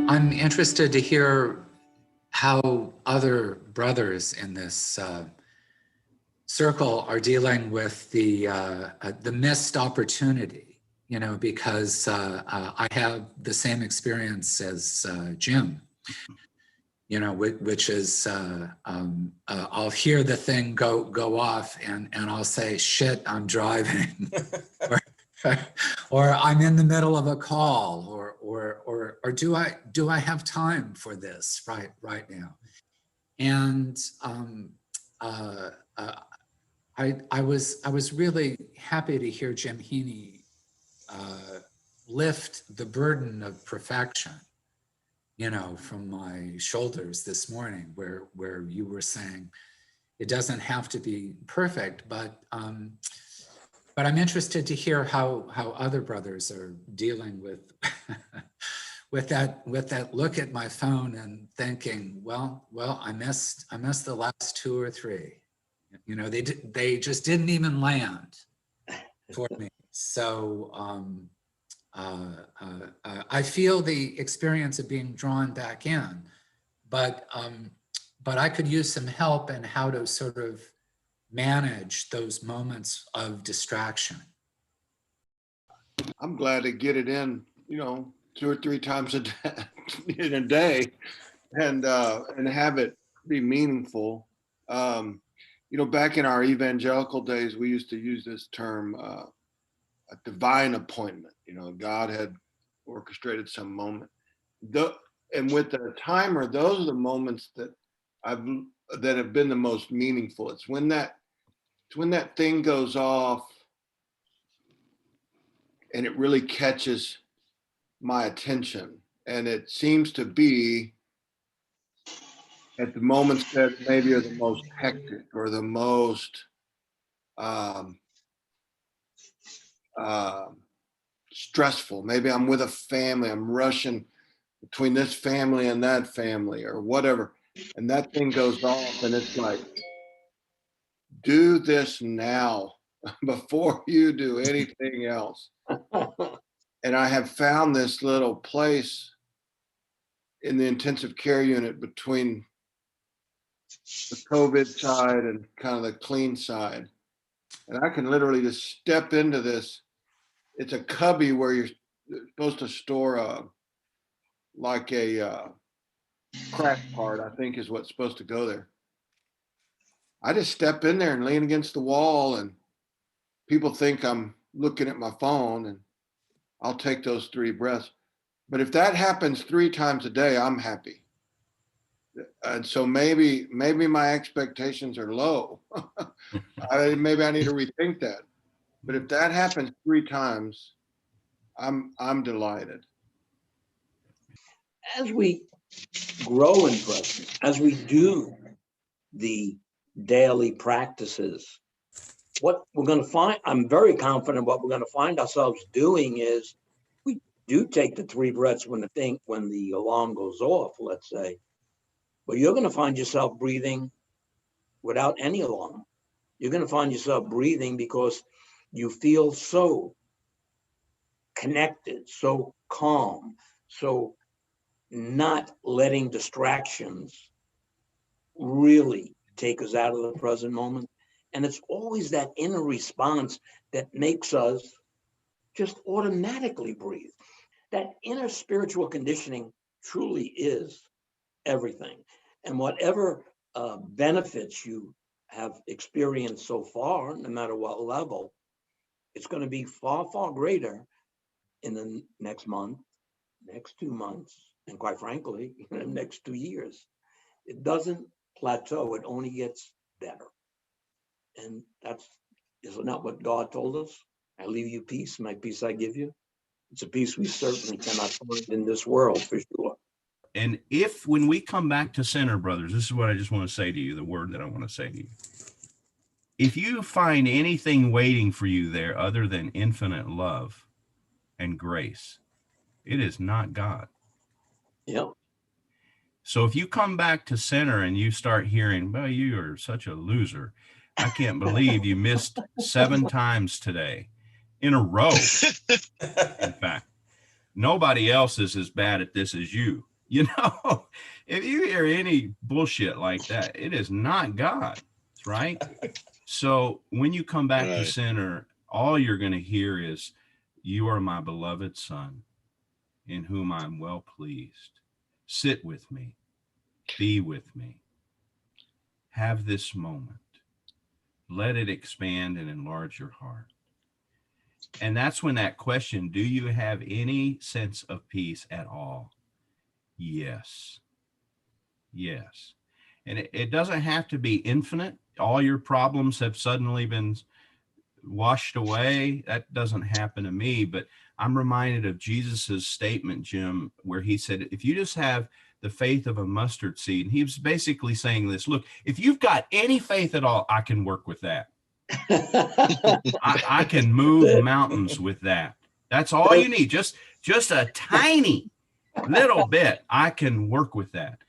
I'm interested to hear how other brothers in this circle are dealing with the missed opportunity, because I have the same experience as Jim, which is I'll hear the thing go off and I'll say, shit, I'm driving. or I'm in the middle of a call, or do I have time for this right now? And I was really happy to hear Jim Heaney lift the burden of perfection, from my shoulders this morning, where you were saying it doesn't have to be perfect, but I'm interested to hear how other brothers are dealing with with that look at my phone and thinking, well, I missed the last two or three. They just didn't even land for me. So I feel the experience of being drawn back in, but I could use some help in how to sort of manage those moments of distraction. I'm glad to get it in, 2 or 3 times in a day, and have it be meaningful. Back in our evangelical days, we used to use this term, a divine appointment. God had orchestrated some moment. And with the timer, those are the moments that have been the most meaningful. It's when that thing goes off and it really catches my attention. And it seems to be at the moments that maybe are the most hectic or the most stressful. Maybe I'm with a family, I'm rushing between this family and that family or whatever. And that thing goes off and it's like, do this now before you do anything else. And I have found this little place in the intensive care unit between the COVID side and kind of the clean side. And I can literally just step into this. It's a cubby where you're supposed to store a crash part, I think is what's supposed to go there. I just step in there and lean against the wall, and people think I'm looking at my phone, and I'll take those 3 breaths. But if that happens 3 times a day, I'm happy. And so maybe my expectations are low. Maybe I need to rethink that. But if that happens 3 times, I'm delighted. As we grow in presence, as we do the daily practices, what we're going to find, I'm very confident what we're going to find ourselves doing is we do take the 3 breaths when the alarm goes off, let's say, but you're going to find yourself breathing without any alarm. You're going to find yourself breathing because you feel so connected, so calm, so not letting distractions really take us out of the present moment. And it's always that inner response that makes us just automatically breathe. That inner spiritual conditioning truly is everything. And whatever benefits you have experienced so far, no matter what level, it's going to be far, far greater in the next month, next 2 months, and quite frankly, in the next 2 years. It doesn't plateau, it only gets better. And isn't that what God told us? I leave you peace, my peace I give you. It's a peace we certainly cannot find in this world, for sure. And when we come back to center, brothers, this is what I just want to say to you, the word that I want to say to you. If you find anything waiting for you there other than infinite love and grace, it is not God. Yep. So if you come back to center and you start hearing, well, you are such a loser. I can't believe you missed 7 times today in a row. In fact, nobody else is as bad at this as you. You know, if you hear any bullshit like that, it is not God, right? So when you come back to Right. center, all you're going to hear is, "You are my beloved son, in whom I'm well pleased. Sit with me, be with me, have this moment. Let it expand and enlarge your heart." And that's when that question, do you have any sense of peace at all? Yes. Yes. And it doesn't have to be infinite. All your problems have suddenly been washed away. That doesn't happen to me. But I'm reminded of Jesus's statement, Jim, where he said, if you just have the faith of a mustard seed, and he was basically saying this, look, if you've got any faith at all, I can work with that. I can move mountains with that. That's all you need. Just a tiny little bit. I can work with that.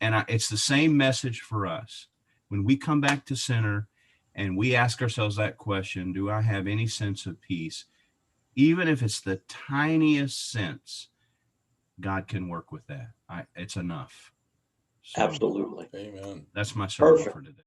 And it's the same message for us. When we come back to center and we ask ourselves that question, do I have any sense of peace? Even if it's the tiniest sense, God can work with that. It's enough. So Absolutely. Amen. that's my sermon Perfect. for today.